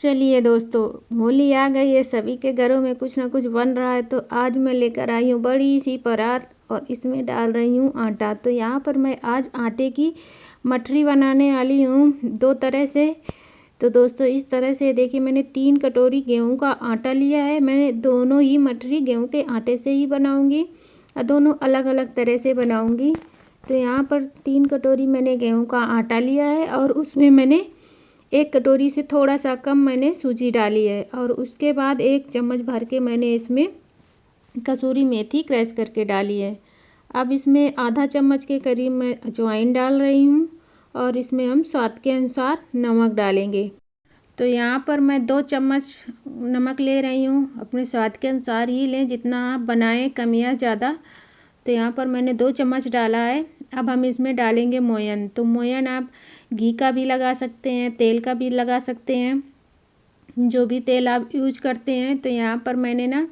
चलिए दोस्तों, होली आ गई है। सभी के घरों में कुछ ना कुछ बन रहा है। तो आज मैं लेकर आई हूँ बड़ी सी परात और इसमें डाल रही हूँ आटा। तो यहाँ पर मैं आज आटे की मठरी बनाने वाली हूँ दो तरह से। तो दोस्तों इस तरह से देखिए, मैंने 3 कटोरी गेहूं का आटा लिया है। मैं दोनों ही मठरी गेहूं के आटे से ही बनाऊंगी और दोनों अलग अलग तरह से बनाऊंगी। तो यहाँ पर 3 कटोरी मैंने गेहूं का आटा लिया है और उसमें मैंने 1 कटोरी से थोड़ा सा कम मैंने सूजी डाली है। और उसके बाद 1 चम्मच भर के मैंने इसमें कसूरी मेथी क्रश करके डाली है। अब इसमें आधा चम्मच के करीब मैं अजवाइन डाल रही हूँ और इसमें हम स्वाद के अनुसार नमक डालेंगे। तो यहाँ पर मैं 2 चम्मच नमक ले रही हूँ। अपने स्वाद के अनुसार ही लें, जितना आप बनाएं, कम या ज़्यादा। तो यहाँ पर मैंने 2 चम्मच डाला है। अब हम इसमें डालेंगे मोयन। तो मोयन आप घी का भी लगा सकते हैं, तेल का भी लगा सकते हैं, जो भी तेल आप यूज करते हैं। तो यहाँ पर मैंने ना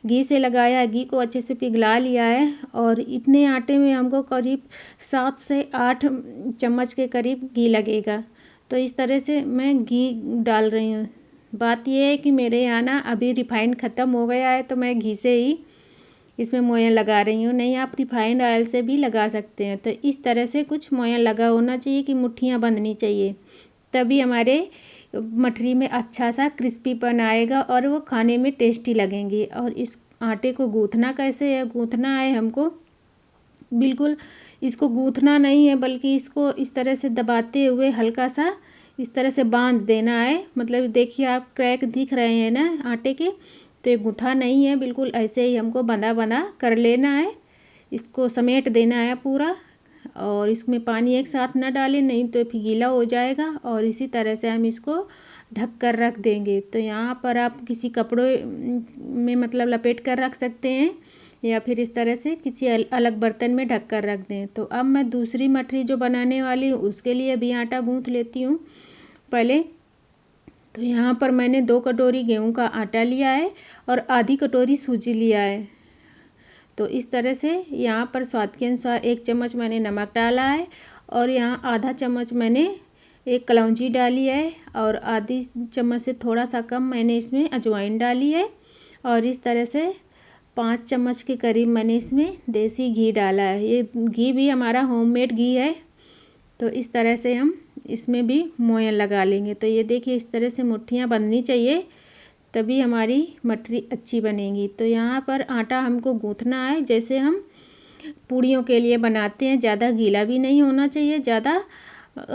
घी से लगाया है। घी को अच्छे से पिघला लिया है और इतने आटे में हमको करीब 7 से 8 चम्मच के करीब घी लगेगा। तो इस तरह से मैं घी डाल रही हूँ। बात यह है कि मेरे यहाँ ना अभी रिफाइंड ख़त्म हो गया है, तो मैं घी से ही इसमें मोयन लगा रही हूँ। नहीं, आप रिफाइंड ऑयल से भी लगा सकते हैं। तो इस तरह से कुछ मोयन लगा होना चाहिए कि मुट्ठियाँ बंधनी चाहिए, तभी हमारे मठरी में अच्छा सा क्रिस्पीपन आएगा और वो खाने में टेस्टी लगेंगी। और इस आटे को गूँथना कैसे है, गूँथना है हमको, बिल्कुल इसको गूँथना नहीं है, बल्कि इसको इस तरह से दबाते हुए हल्का सा इस तरह से बांध देना है। मतलब देखिए, आप क्रैक दिख रहे हैं ना आटे के, तो ये गूँथा नहीं है, बिल्कुल ऐसे ही हमको बंधा बंधा कर लेना है। इसको समेट देना है पूरा और इसमें पानी एक साथ ना डालें, नहीं तो फिर गीला हो जाएगा। और इसी तरह से हम इसको ढक कर रख देंगे। तो यहाँ पर आप किसी कपड़े में मतलब लपेट कर रख सकते हैं या फिर इस तरह से किसी अलग बर्तन में ढक कर रख दें। तो अब मैं दूसरी मठरी जो बनाने वाली हूँ उसके लिए भी आटा गूँथ लेती हूँ पहले। तो यहाँ पर मैंने 2 कटोरी गेहूं का आटा लिया है और आधी कटोरी सूजी लिया है। तो इस तरह से यहाँ पर स्वाद के अनुसार 1 चम्मच मैंने नमक डाला है और यहाँ आधा चम्मच मैंने 1 कलौंजी डाली है और आधी चम्मच से थोड़ा सा कम मैंने इसमें अजवाइन डाली है। और इस तरह से 5 चम्मच के करीब मैंने इसमें देसी घी डाला है। ये घी भी हमारा होममेड घी है। तो इस तरह से हम इसमें भी मोयन लगा लेंगे। तो ये देखिए, इस तरह से मुट्ठियाँ बननी चाहिए, तभी हमारी मठरी अच्छी बनेगी। तो यहाँ पर आटा हमको गूँथना है जैसे हम पूड़ियों के लिए बनाते हैं। ज़्यादा गीला भी नहीं होना चाहिए, ज़्यादा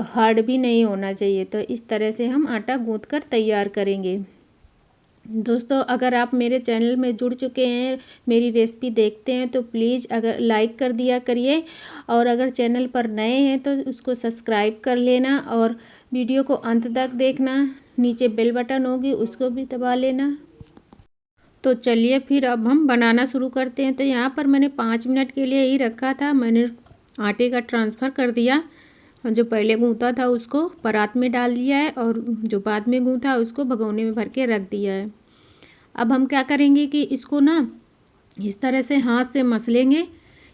हार्ड भी नहीं होना चाहिए। तो इस तरह से हम आटा गूँथ कर तैयार करेंगे। दोस्तों, अगर आप मेरे चैनल में जुड़ चुके हैं, मेरी रेसिपी देखते हैं, तो प्लीज़ अगर लाइक कर दिया करिए। और अगर चैनल पर नए हैं तो उसको सब्सक्राइब कर लेना और वीडियो को अंत तक देखना। नीचे बेल बटन होगी, उसको भी दबा लेना। तो चलिए फिर अब हम बनाना शुरू करते हैं। तो यहाँ पर मैंने 5 मिनट के लिए ही रखा था। मैंने आटे का ट्रांसफ़र कर दिया और जो पहले गूँथा था उसको परात में डाल दिया है और जो बाद में गूँथा उसको भगोने में भर के रख दिया है। अब हम क्या करेंगे कि इसको ना इस तरह से हाथ से मसलेंगे।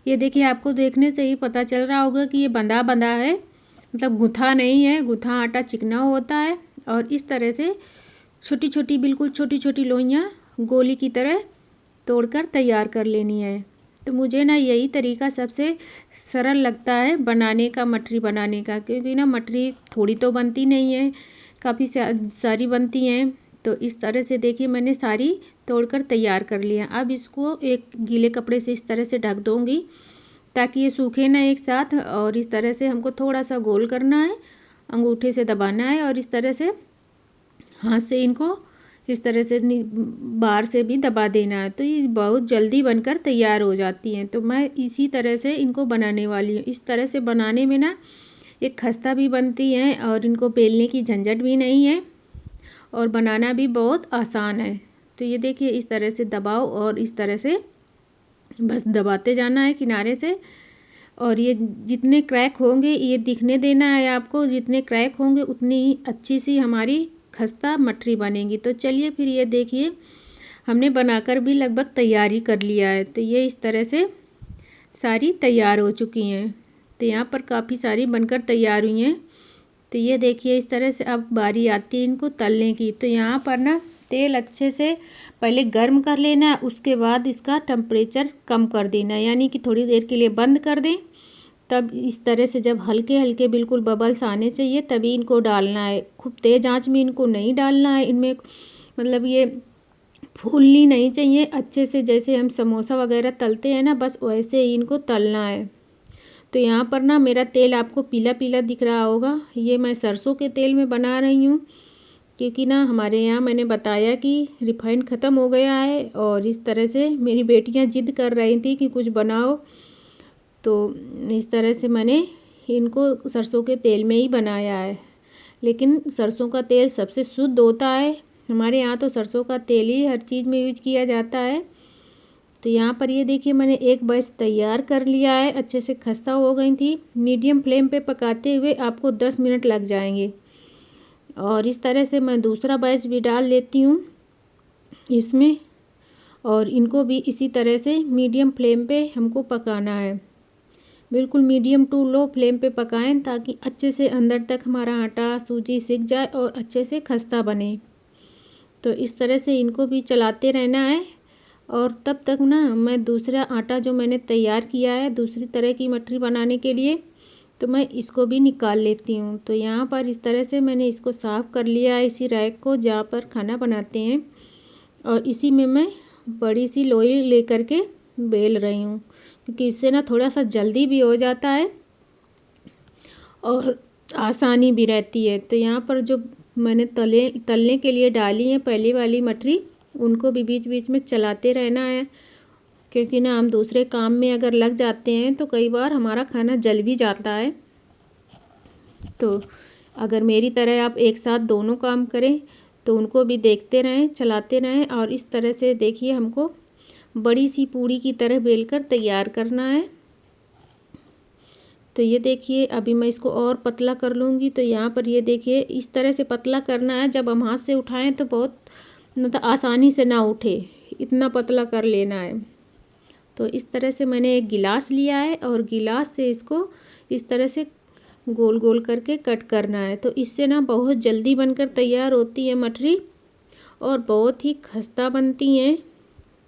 ये देखिए, आपको देखने से ही पता चल रहा होगा कि ये बंधा बंधा है, मतलब गूँथा नहीं है। गूँथा आटा चिकना होता है। और इस तरह से छोटी छोटी, बिल्कुल छोटी छोटी लोइयाँ गोली की तरह तोड़कर तैयार कर लेनी है। तो मुझे ना यही तरीका सबसे सरल लगता है बनाने का, मठरी बनाने का, क्योंकि ना मठरी थोड़ी तो बनती नहीं है, काफ़ी सारी बनती हैं। तो इस तरह से देखिए, मैंने सारी तोड़कर तैयार कर लिया। अब इसको एक गीले कपड़े से इस तरह से ढक दूँगी ताकि ये सूखे ना एक साथ। और इस तरह से हमको थोड़ा सा गोल करना है, अंगूठे से दबाना है और इस तरह से हाथ से इनको इस तरह से बाहर से भी दबा देना है। तो ये बहुत जल्दी बनकर तैयार हो जाती हैं। तो मैं इसी तरह से इनको बनाने वाली हूँ। इस तरह से बनाने में ना एक खस्ता भी बनती हैं और इनको बेलने की झंझट भी नहीं है और बनाना भी बहुत आसान है। तो ये देखिए, इस तरह से दबाओ और इस तरह से बस दबाते जाना है किनारे से। और ये जितने क्रैक होंगे ये दिखने देना है आपको, जितने क्रैक होंगे उतनी ही अच्छी सी हमारी खस्ता मठरी बनेगी। तो चलिए फिर, ये देखिए हमने बनाकर भी लगभग तैयारी कर लिया है। तो ये इस तरह से सारी तैयार हो चुकी हैं। तो यहाँ पर काफ़ी सारी बनकर तैयार हुई हैं। तो ये देखिए इस तरह से अब बारी आती है इनको तलने की। तो यहाँ पर ना तेल अच्छे से पहले गर्म कर लेना है, उसके बाद इसका टेम्परेचर कम कर देना है, यानी कि थोड़ी देर के लिए बंद कर दें। तब इस तरह से जब हल्के हल्के बिल्कुल बबल्स आने चाहिए तभी इनको डालना है। खूब तेज़ आंच में इनको नहीं डालना है। इनमें मतलब ये फूलनी नहीं चाहिए अच्छे से, जैसे हम समोसा वगैरह तलते हैं ना, बस वैसे ही इनको तलना है। तो यहाँ पर ना मेरा तेल आपको पीला पीला दिख रहा होगा, ये मैं सरसों के तेल में बना रही हूँ, क्योंकि ना हमारे यहाँ मैंने बताया कि रिफाइंड ख़त्म हो गया है। और इस तरह से मेरी बेटियाँ जिद कर रही थी कि कुछ बनाओ, तो इस तरह से मैंने इनको सरसों के तेल में ही बनाया है। लेकिन सरसों का तेल सबसे शुद्ध होता है, हमारे यहाँ तो सरसों का तेल ही हर चीज़ में यूज किया जाता है। तो यहाँ पर ये देखिए मैंने एक बैच तैयार कर लिया है, अच्छे से खस्ता हो गई थी। मीडियम फ्लेम पे पकाते हुए आपको 10 मिनट लग जाएंगे। और इस तरह से मैं दूसरा बैच भी डाल लेती हूँ इसमें, और इनको भी इसी तरह से मीडियम फ्लेम पे हमको पकाना है। बिल्कुल मीडियम टू लो फ्लेम पे पकाएं ताकि अच्छे से अंदर तक हमारा आटा सूजी सिक जाए और अच्छे से खस्ता बने। तो इस तरह से इनको भी चलाते रहना है। और तब तक ना मैं दूसरा आटा जो मैंने तैयार किया है दूसरी तरह की मठरी बनाने के लिए, तो मैं इसको भी निकाल लेती हूँ। तो यहाँ पर इस तरह से मैंने इसको साफ़ कर लिया है, इसी रैक को जहाँ पर खाना बनाते हैं, और इसी में मैं बड़ी सी लोई लेकर के बेल रही हूँ, क्योंकि इससे ना थोड़ा सा जल्दी भी हो जाता है और आसानी भी रहती है। तो यहाँ पर जो मैंने तलने के लिए डाली है पहली वाली मठरी, उनको भी बीच बीच में चलाते रहना है, क्योंकि ना हम दूसरे काम में अगर लग जाते हैं तो कई बार हमारा खाना जल भी जाता है। तो अगर मेरी तरह आप एक साथ दोनों काम करें तो उनको भी देखते रहें, चलाते रहें। और इस तरह से देखिए हमको बड़ी सी पूड़ी की तरह बेलकर तैयार करना है। तो ये देखिए अभी मैं इसको और पतला कर लूँगी। तो यहाँ पर ये देखिए इस तरह से पतला करना है, जब हम हाथ से उठाएं तो बहुत मतलब आसानी से ना उठे, इतना पतला कर लेना है। तो इस तरह से मैंने एक गिलास लिया है और गिलास से इसको इस तरह से गोल गोल करके कट करना है। तो इससे ना बहुत जल्दी बनकर तैयार होती है मठरी और बहुत ही खस्ता बनती हैं।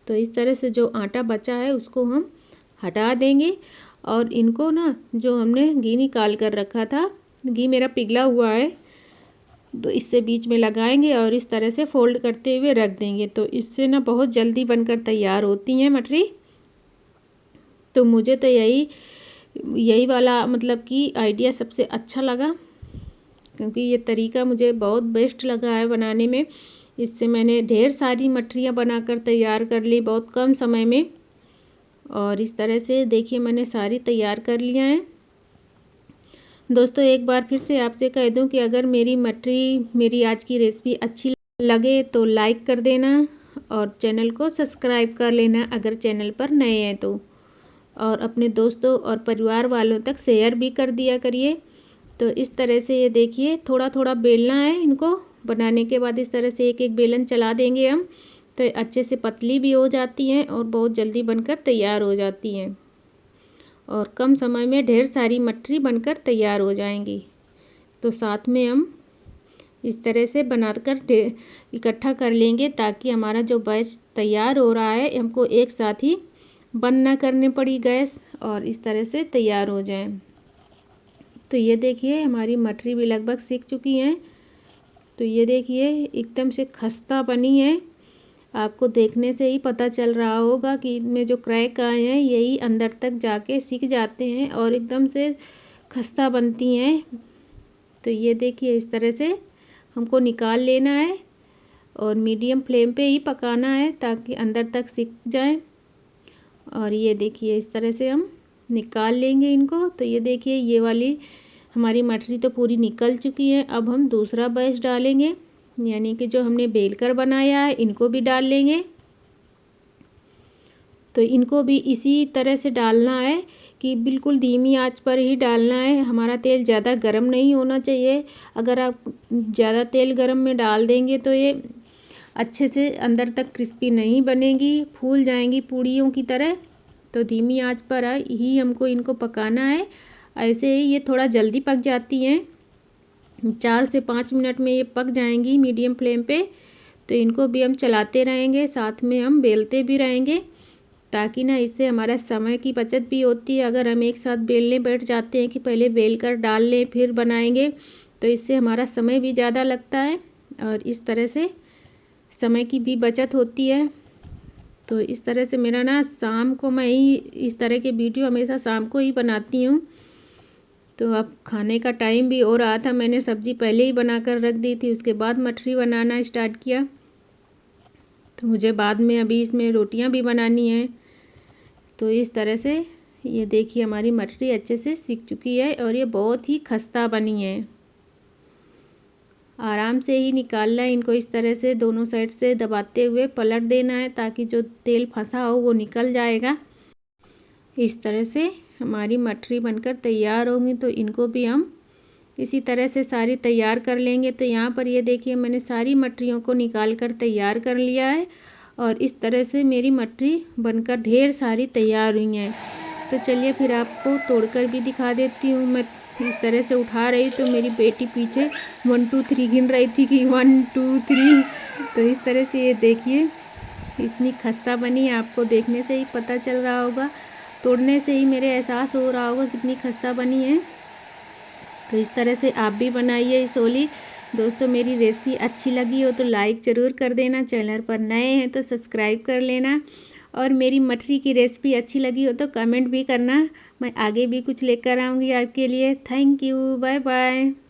तो इस तरह से जो आटा बचा है उसको हम हटा देंगे, और इनको ना जो हमने घी निकाल कर रखा था, घी मेरा पिघला हुआ है, तो इससे बीच में लगाएंगे और इस तरह से फोल्ड करते हुए रख देंगे। तो इससे ना बहुत जल्दी बनकर तैयार होती हैं मठरी। तो मुझे तो यही वाला मतलब कि आइडिया सबसे अच्छा लगा, क्योंकि ये तरीका मुझे बहुत बेस्ट लगा है बनाने में। इससे मैंने ढेर सारी मठरियाँ बनाकर तैयार कर ली बहुत कम समय में। और इस तरह से देखिए मैंने सारी तैयार कर लिया है। दोस्तों एक बार फिर से आपसे कह दूं कि अगर मेरी आज की रेसिपी अच्छी लगे तो लाइक कर देना और चैनल को सब्सक्राइब कर लेना अगर चैनल पर नए हैं तो, और अपने दोस्तों और परिवार वालों तक शेयर भी कर दिया करिए। तो इस तरह से ये देखिए थोड़ा थोड़ा बेलना है इनको। बनाने के बाद इस तरह से एक एक बेलन चला देंगे हम, तो अच्छे से पतली भी हो जाती हैं और बहुत जल्दी बनकर तैयार हो जाती हैं, और कम समय में ढेर सारी मठरी बनकर तैयार हो जाएंगी। तो साथ में हम इस तरह से बनाकर इकट्ठा कर लेंगे, ताकि हमारा जो बैच तैयार हो रहा है हमको एक साथ ही बंद ना करने पड़ी गैस, और इस तरह से तैयार हो जाए। तो ये देखिए हमारी मठरी भी लगभग सीख चुकी हैं। तो ये देखिए एकदम से खस्ता बनी है, आपको देखने से ही पता चल रहा होगा कि इनमें जो क्रैक आए हैं यही अंदर तक जाके सिक जाते हैं और एकदम से खस्ता बनती हैं। तो ये देखिए इस तरह से हमको निकाल लेना है और मीडियम फ्लेम पे ही पकाना है ताकि अंदर तक सिक जाए। और ये देखिए इस तरह से हम निकाल लेंगे इनको। तो ये देखिए ये वाली हमारी मठरी तो पूरी निकल चुकी है। अब हम दूसरा बैच डालेंगे, यानी कि जो हमने बेलकर बनाया है इनको भी डाल लेंगे। तो इनको भी इसी तरह से डालना है कि बिल्कुल धीमी आंच पर ही डालना है। हमारा तेल ज़्यादा गर्म नहीं होना चाहिए। अगर आप ज़्यादा तेल गर्म में डाल देंगे तो ये अच्छे से अंदर तक क्रिस्पी नहीं बनेगी, फूल जाएंगी पूड़ियों की तरह। तो धीमी आंच पर ही हमको इनको पकाना है, ऐसे ही ये थोड़ा जल्दी पक जाती हैं। 4 से 5 मिनट में ये पक जाएंगी मीडियम फ्लेम पे। तो इनको भी हम चलाते रहेंगे, साथ में हम बेलते भी रहेंगे, ताकि ना इससे हमारा समय की बचत भी होती है। अगर हम एक साथ बेलने बैठ जाते हैं कि पहले बेल कर डाल लें फिर बनाएंगे, तो इससे हमारा समय भी ज़्यादा लगता है और इस तरह से समय की भी बचत होती है। तो इस तरह से मेरा ना शाम को मैं ही इस तरह के वीडियो हमेशा शाम को ही बनाती हूँ। तो अब खाने का टाइम भी हो रहा था, मैंने सब्ज़ी पहले ही बना कर रख दी थी, उसके बाद मठरी बनाना स्टार्ट किया। तो मुझे बाद में अभी इसमें रोटियां भी बनानी हैं। तो इस तरह से ये देखिए हमारी मठरी अच्छे से सीख चुकी है और ये बहुत ही खस्ता बनी है। आराम से ही निकालना है इनको, इस तरह से दोनों साइड से दबाते हुए पलट देना है, ताकि जो तेल फंसा हो वो निकल जाएगा। इस तरह से हमारी मठरी बनकर तैयार होंगी। तो इनको भी हम इसी तरह से सारी तैयार कर लेंगे। तो यहाँ पर ये देखिए मैंने सारी मठरियों को निकाल कर तैयार कर लिया है और इस तरह से मेरी मठरी बनकर ढेर सारी तैयार हुई हैं। तो चलिए फिर आपको तोड़कर भी दिखा देती हूँ। मैं इस तरह से उठा रही तो मेरी बेटी पीछे 1 2 3 गिन रही थी कि 1 2 3। तो इस तरह से ये देखिए इतनी खस्ता बनी है, आपको देखने से ही पता चल रहा होगा, तोड़ने से ही मेरे एहसास हो रहा होगा कितनी खस्ता बनी है। तो इस तरह से आप भी बनाइए इस होली। दोस्तों मेरी रेसिपी अच्छी लगी हो तो लाइक ज़रूर कर देना, चैनल पर नए हैं तो सब्सक्राइब कर लेना, और मेरी मठरी की रेसिपी अच्छी लगी हो तो कमेंट भी करना, मैं आगे भी कुछ लेकर आऊँगी आपके लिए। Thank you, bye bye.